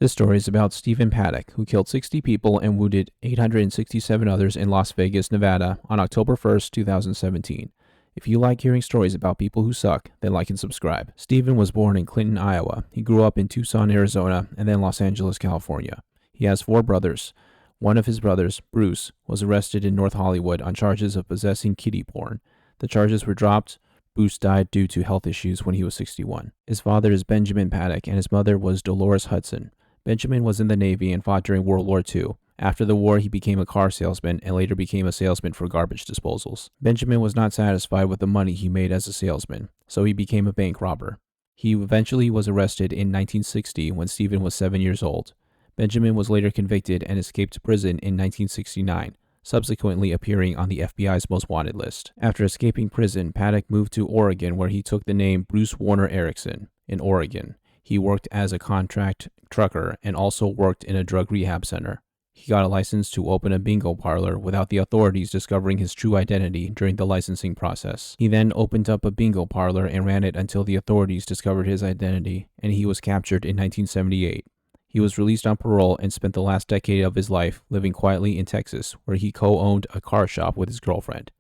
This story is about Stephen Paddock, who killed 60 people and wounded 867 others in Las Vegas, Nevada on October 1st, 2017. If you like hearing stories about people who suck, then like and subscribe. Stephen was born in Clinton, Iowa. He grew up in Tucson, Arizona, and then Los Angeles, California. He has 4 brothers. One of his brothers, Bruce, was arrested in North Hollywood on charges of possessing kiddie porn. The charges were dropped. Bruce died due to health issues when he was 61. His father is Benjamin Paddock, and his mother was Dolores Hudson. Benjamin was in the Navy and fought during World War II. After the war, he became a car salesman and later became a salesman for garbage disposals. Benjamin was not satisfied with the money he made as a salesman, so he became a bank robber. He eventually was arrested in 1960 when Stephen was 7 years old. Benjamin was later convicted and escaped prison in 1969, subsequently appearing on the FBI's most wanted list. After escaping prison, Paddock moved to Oregon, where he took the name Bruce Warner Erickson. In Oregon, he worked as a contract trucker and also worked in a drug rehab center. He got a license to open a bingo parlor without the authorities discovering his true identity during the licensing process. He then opened up a bingo parlor and ran it until the authorities discovered his identity, and he was captured in 1978. He was released on parole and spent the last decade of his life living quietly in Texas, where he co-owned a car shop with his girlfriend.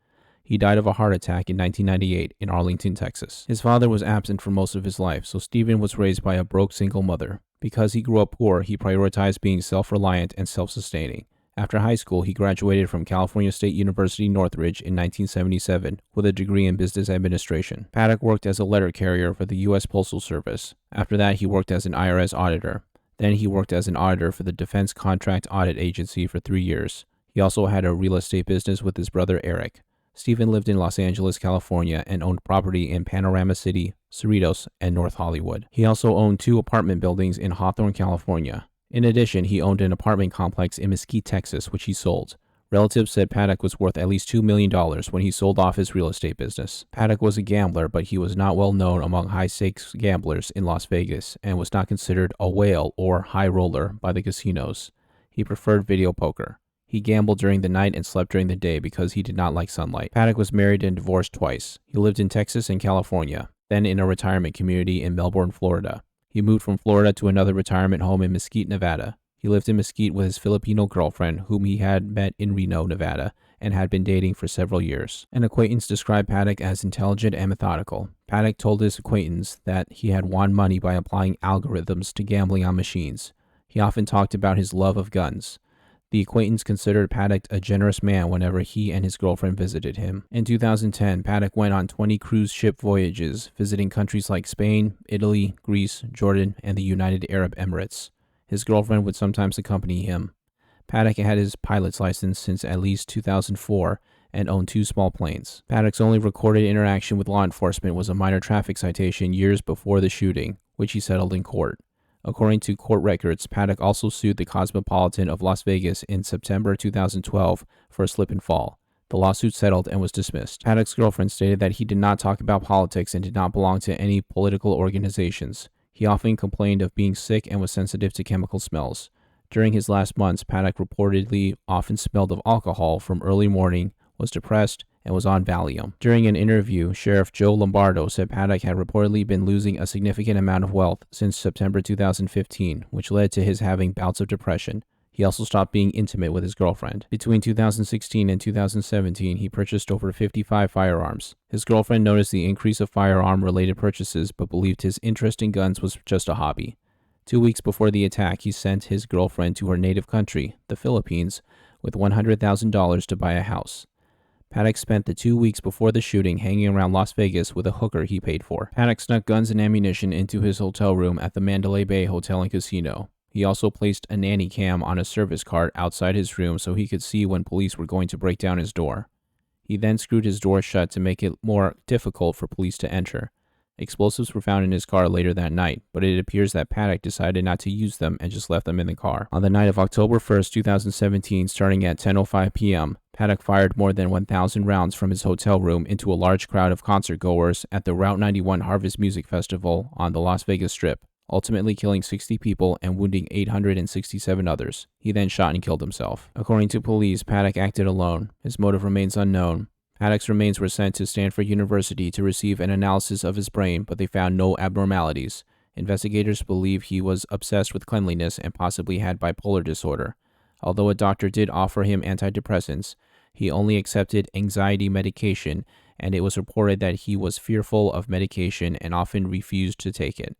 He died of a heart attack in 1998 in Arlington, Texas. His father was absent for most of his life, so Stephen was raised by a broke single mother. Because he grew up poor, he prioritized being self-reliant and self-sustaining. After high school, he graduated from California State University Northridge in 1977 with a degree in business administration. Paddock worked as a letter carrier for the U.S. Postal Service. After that, he worked as an IRS auditor. Then he worked as an auditor for the Defense Contract Audit Agency for 3 years. He also had a real estate business with his brother Eric. Stephen lived in Los Angeles, California, and owned property in Panorama City, Cerritos, and North Hollywood. He also owned 2 apartment buildings in Hawthorne, California. In addition, he owned an apartment complex in Mesquite, Texas, which he sold. Relatives said Paddock was worth at least $2 million when he sold off his real estate business. Paddock was a gambler, but he was not well known among high-stakes gamblers in Las Vegas and was not considered a whale or high roller by the casinos. He preferred video poker. He gambled during the night and slept during the day because he did not like sunlight. Paddock was married and divorced twice. He lived in Texas and California, then in a retirement community in Melbourne, Florida. He moved from Florida to another retirement home in Mesquite, Nevada. He lived in Mesquite with his Filipino girlfriend, whom he had met in Reno, Nevada, and had been dating for several years. An acquaintance described Paddock as intelligent and methodical. Paddock told his acquaintance that he had won money by applying algorithms to gambling on machines. He often talked about his love of guns. The acquaintance considered Paddock a generous man whenever he and his girlfriend visited him. In 2010, Paddock went on 20 cruise ship voyages, visiting countries like Spain, Italy, Greece, Jordan, and the United Arab Emirates. His girlfriend would sometimes accompany him. Paddock had his pilot's license since at least 2004 and owned 2 small planes. Paddock's only recorded interaction with law enforcement was a minor traffic citation years before the shooting, which he settled in court. According to court records, Paddock also sued the Cosmopolitan of Las Vegas in September 2012 for a slip and fall. The lawsuit settled and was dismissed. Paddock's girlfriend stated that he did not talk about politics and did not belong to any political organizations. He often complained of being sick and was sensitive to chemical smells. During his last months, Paddock reportedly often smelled of alcohol from early morning, was depressed, and was on Valium. During an interview, Sheriff Joe Lombardo said Paddock had reportedly been losing a significant amount of wealth since September 2015, which led to his having bouts of depression. He also stopped being intimate with his girlfriend. Between 2016 and 2017, he purchased over 55 firearms. His girlfriend noticed the increase of firearm-related purchases, but believed his interest in guns was just a hobby. 2 weeks before the attack, he sent his girlfriend to her native country, the Philippines, with $100,000 to buy a house. Paddock spent the 2 weeks before the shooting hanging around Las Vegas with a hooker he paid for. Paddock snuck guns and ammunition into his hotel room at the Mandalay Bay Hotel and Casino. He also placed a nanny cam on a service cart outside his room so he could see when police were going to break down his door. He then screwed his door shut to make it more difficult for police to enter. Explosives were found in his car later that night, but it appears that Paddock decided not to use them and just left them in the car. On the night of October 1st, 2017, starting at 10:05 p.m., Paddock fired more than 1,000 rounds from his hotel room into a large crowd of concert-goers at the Route 91 Harvest Music Festival on the Las Vegas Strip, ultimately killing 60 people and wounding 867 others. He then shot and killed himself. According to police, Paddock acted alone. His motive remains unknown. Paddock's remains were sent to Stanford University to receive an analysis of his brain, but they found no abnormalities. Investigators believe he was obsessed with cleanliness and possibly had bipolar disorder. Although a doctor did offer him antidepressants, he only accepted anxiety medication, and it was reported that he was fearful of medication and often refused to take it.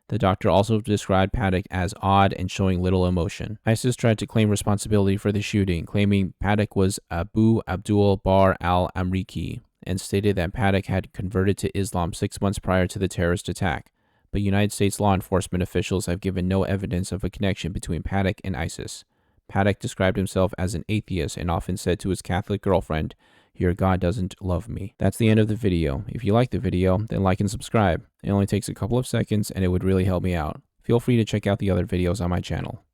The doctor also described Paddock as odd and showing little emotion. ISIS tried to claim responsibility for the shooting, claiming Paddock was Abu Abdul Bar al-Amriki, and stated that Paddock had converted to Islam 6 months prior to the terrorist attack. But United States law enforcement officials have given no evidence of a connection between Paddock and ISIS. Paddock described himself as an atheist and often said to his Catholic girlfriend, "Your God doesn't love me." That's the end of the video. If you like the video, then like and subscribe. It only takes a couple of seconds and it would really help me out. Feel free to check out the other videos on my channel.